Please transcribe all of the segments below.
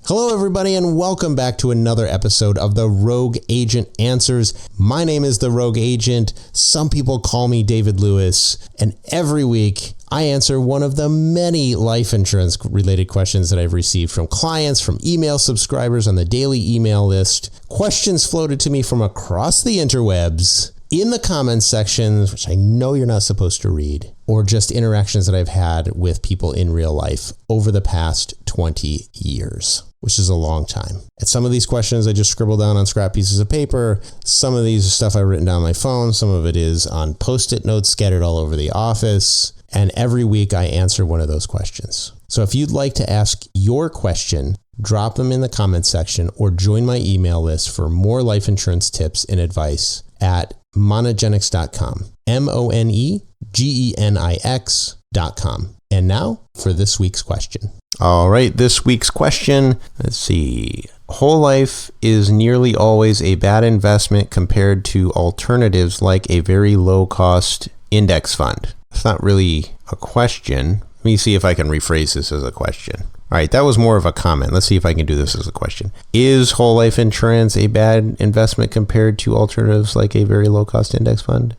Hello, everybody, and welcome back to another episode of the Rogue Agent Answers. My name is the Rogue Agent. Some people call me David Lewis, and every week I answer one of the many life insurance related questions that I've received from clients, from email subscribers on the daily email list, questions floated to me from across the interwebs, in the comments sections, which I know you're not supposed to read, or just interactions that I've had with people in real life over the past 20 years, which is a long time. And some of these questions I just scribble down on scrap pieces of paper. Some of these are stuff I've written down on my phone. Some of it is on Post-it notes scattered all over the office. And every week I answer one of those questions. So if you'd like to ask your question, drop them in the comments section or join my email list for more life insurance tips and advice at monogenics.com. monegenics.com. And now for this week's question. All right, this week's question, let's see. Whole life is nearly always a bad investment compared to alternatives like a very low-cost index fund. It's not really a question. Let me see if I can rephrase this as a question. All right, that was more of a comment. Let's see if I can do this as a question. Is whole life insurance a bad investment compared to alternatives like a very low-cost index fund?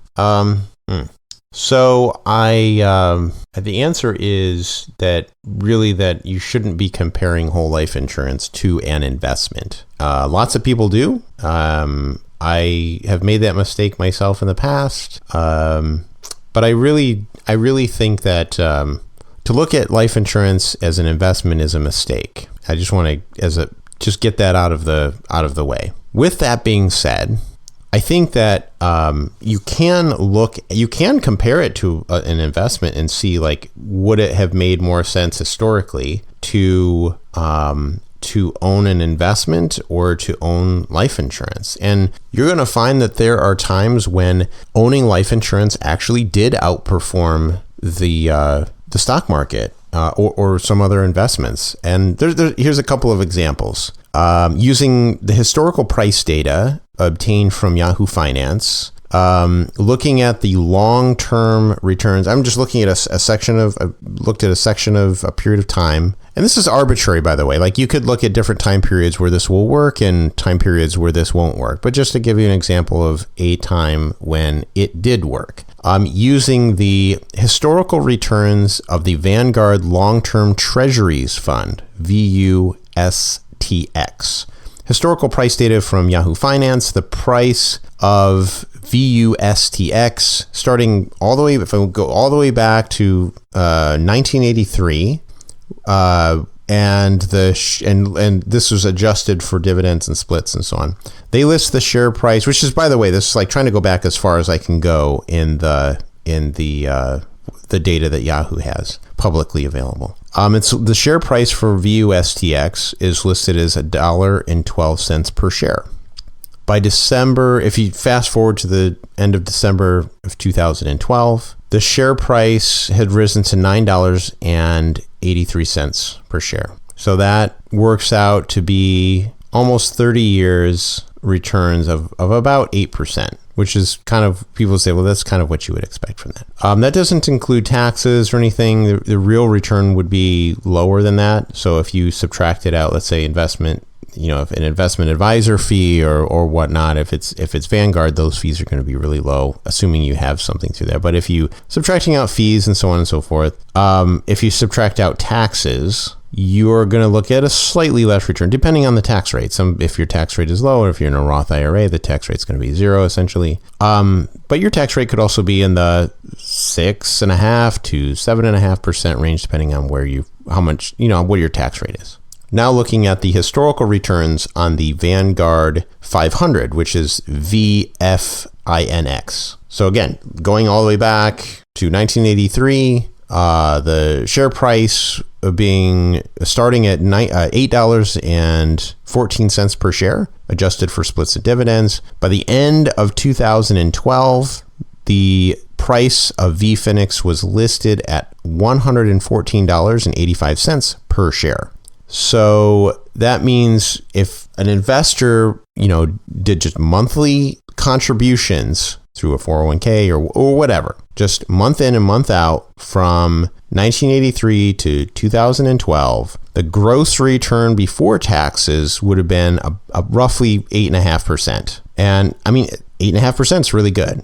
So the answer is that really that you shouldn't be comparing whole life insurance to an investment. Lots of people do. I have made that mistake myself in the past. But I really think that to look at life insurance as an investment is a mistake. I just want to just get that out of the way. With that being said, I think that you can compare it to an investment and see, like, would it have made more sense historically to own an investment or to own life insurance. And you're going to find that there are times when owning life insurance actually did outperform the stock market or some other investments. And here's a couple of examples. Using the historical price data obtained from Yahoo Finance, looking at the long-term returns. I'm just looking at a section of a period of time. And this is arbitrary, by the way. Like, you could look at different time periods where this will work and time periods where this won't work. But just to give you an example of a time when it did work, using the historical returns of the Vanguard Long-Term Treasuries Fund, VUSTX. Historical price data from Yahoo Finance, the price of VUSTX starting all the way, if I go all the way back to 1983, and this was adjusted for dividends and splits and so on. They list the share price, which is, by the way, this is like trying to go back as far as I can go in the data that Yahoo has publicly available. It's the share price for VUSTX is listed as $1.12 per share. By December, if you fast forward to the end of December of 2012, the share price had risen to $9.83 per share. So that works out to be almost 30 years returns of about 8%, which is kind of, people say, well, that's kind of what you would expect from that. That doesn't include taxes or anything. The real return would be lower than that. So if you subtracted out, let's say, investment, if an investment advisor fee or whatnot, if it's Vanguard, those fees are going to be really low, assuming you have something through there. But if you subtracting out fees and so on and so forth, if you subtract out taxes, you're going to look at a slightly less return, depending on the tax rate. If your tax rate is low, or if you're in a Roth IRA, the tax rate's going to be 0 essentially. But your tax rate could also be in the 6.5% to 7.5% range, depending on what your tax rate is. Now looking at the historical returns on the Vanguard 500, which is VFINX. So again, going all the way back to 1983, the share price starting at $8.14 per share, adjusted for splits and dividends. By the end of 2012, the price of VFINX was listed at $114.85 per share. So that means if an investor, did just monthly contributions through a 401k or whatever, just month in and month out from 1983 to 2012, the gross return before taxes would have been a roughly 8.5%. And I mean, 8.5% is really good.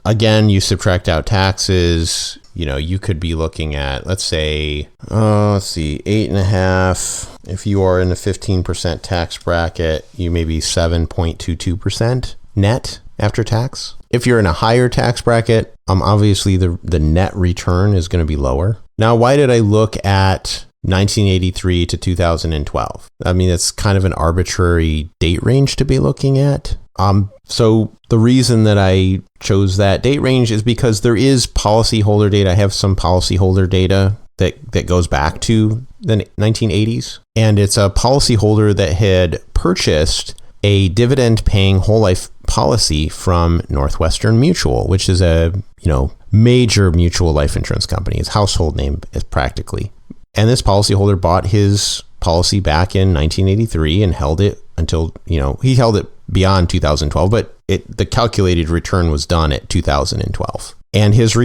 Again, you subtract out taxes, you could be looking at, let's say, 8.5. If you are in the 15% tax bracket, you may be 7.22% net after tax. If you're in a higher tax bracket, obviously the net return is going to be lower. Now, why did I look at 1983 to 2012? I mean, it's kind of an arbitrary date range to be looking at. So the reason that I chose that date range is because there is policyholder data. I have some policyholder data that goes back to the 1980s. And it's a policyholder that had purchased a dividend-paying whole life policy from Northwestern Mutual, which is a major mutual life insurance company. Its household name is practically. And this policyholder bought his policy back in 1983 and held it until he held it beyond 2012, but the calculated return was done at 2012. And his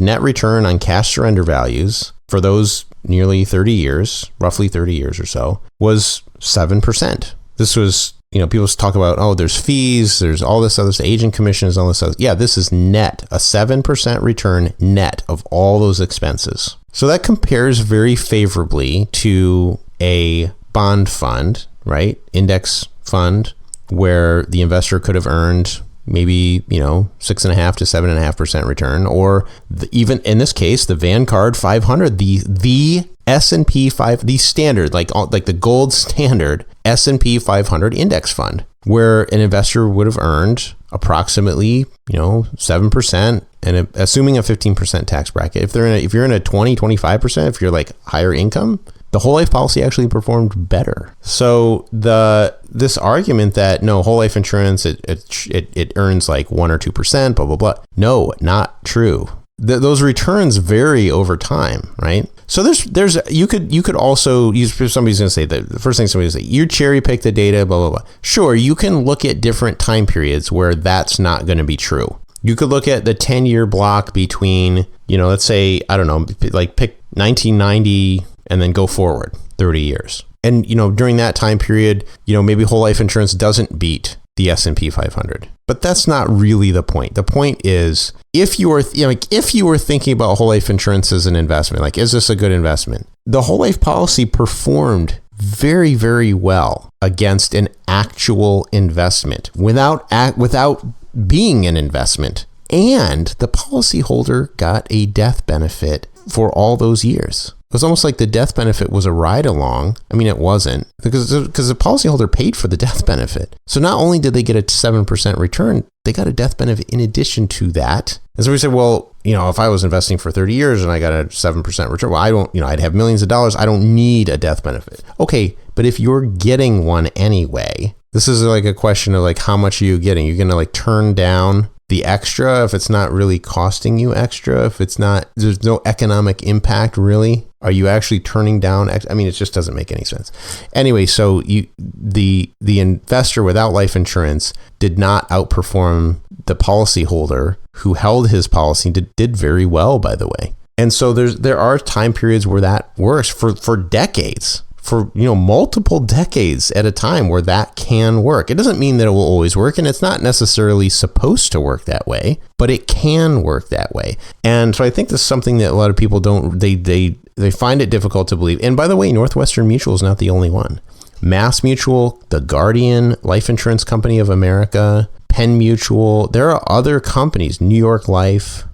net return on cash surrender values for those nearly 30 years, roughly 30 years or so, was 7%. This was, people talk about, there's fees, there's all this other stuff, agent commissions, all this other. Yeah, this is net, a 7% return net of all those expenses. So that compares very favorably to a bond fund, right? Index fund, where the investor could have earned maybe 6.5 to 7.5% return, or even in this case, the Vanguard 500, the S&P 5, the standard, like the gold standard S&P 500 index fund, where an investor would have earned approximately 7%, and assuming a 15% tax bracket. If you're in a 20-25%, if you're like higher income, the whole life policy actually performed better. So this argument that no, whole life insurance it earns like 1 or 2%, blah blah blah. No, not true. Those returns vary over time, right? So there's you could also use, somebody's going to say that the first thing somebody's going to say, you cherry pick the data, blah blah blah. Sure, you can look at different time periods where that's not going to be true. You could look at the 10-year block between, let's say, I don't know, like pick 1990 and then go forward 30 years. And, during that time period, maybe whole life insurance doesn't beat the S&P 500. But that's not really the point. The point is, if you were thinking about whole life insurance as an investment, like, is this a good investment? The whole life policy performed very, very well against an actual investment without being an investment. And the policyholder got a death benefit for all those years. It was almost like the death benefit was a ride along. I mean, it wasn't, because the policyholder paid for the death benefit. So not only did they get a 7% return, they got a death benefit in addition to that. And so we said, well, if I was investing for 30 years and I got a 7% return, well, I don't, I'd have millions of dollars. I don't need a death benefit. Okay, but if you're getting one anyway, this is like a question of like, how much are you getting? You're going to like turn down the extra if it's not really costing you extra, if it's not, there's no economic impact really. Are you actually turning down? I mean, it just doesn't make any sense. Anyway, so the investor without life insurance did not outperform the policyholder who held his policy, did very well, by the way. And so there are time periods where that works for decades. For multiple decades at a time where that can work. It doesn't mean that it will always work, and it's not necessarily supposed to work that way, but it can work that way. And so I think this is something that a lot of people don't, they find it difficult to believe. And by the way, Northwestern Mutual is not the only one. Mass Mutual, the Guardian Life Insurance Company of America, Penn Mutual, there are other companies, New York Life,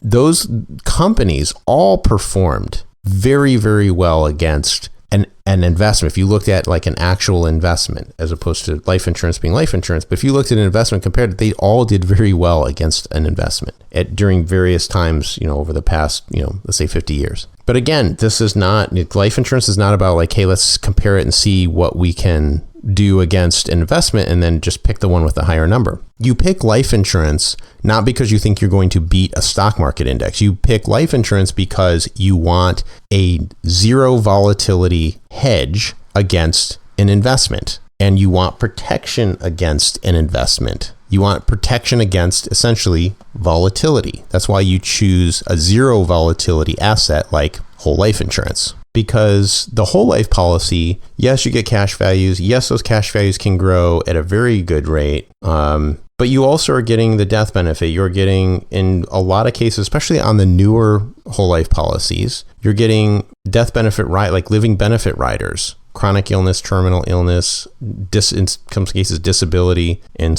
those companies all performed very, very well against an investment. If you looked at like an actual investment as opposed to life insurance being life insurance, but if you looked at an investment compared, they all did very well against an investment during various times, over the past, let's say 50 years. But again, life insurance is not about like, hey, let's compare it and see what we can do against an investment and then just pick the one with the higher number. You pick life insurance not because you think you're going to beat a stock market index. You pick life insurance because you want a zero volatility hedge against an investment, and you want protection against an investment. You want protection against essentially volatility. That's why you choose a zero volatility asset like whole life insurance. Because the whole life policy, yes, you get cash values. Yes, those cash values can grow at a very good rate. But you also are getting the death benefit. You're getting, in a lot of cases, especially on the newer whole life policies, you're getting death benefit, like living benefit riders, chronic illness, terminal illness, in some cases disability, and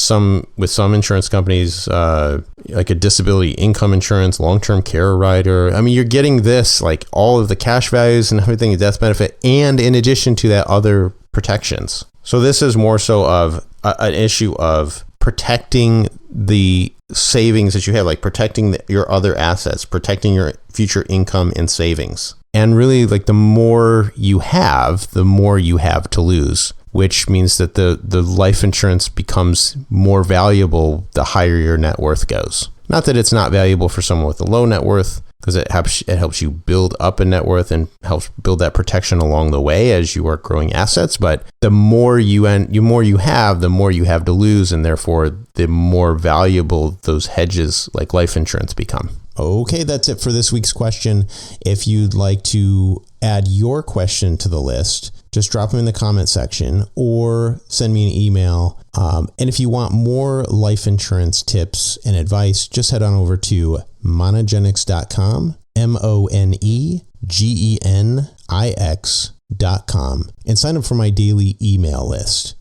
with some insurance companies, like a disability income insurance, long-term care rider. I mean, you're getting this, like all of the cash values and everything, the death benefit, and in addition to that, other protections. So this is more so of an issue of protecting the savings that you have, like protecting your other assets, protecting your future income and savings. And really, like, the more you have, the more you have to lose, which means that the life insurance becomes more valuable the higher your net worth goes. Not that it's not valuable for someone with a low net worth, because it helps you build up a net worth and helps build that protection along the way as you are growing assets. But the more you have, the more you have to lose, and therefore the more valuable those hedges like life insurance become. Okay, that's it for this week's question. If you'd like to add your question to the list, just drop them in the comment section or send me an email. And if you want more life insurance tips and advice, just head on over to monogenics.com, monegenics.com, and sign up for my daily email list.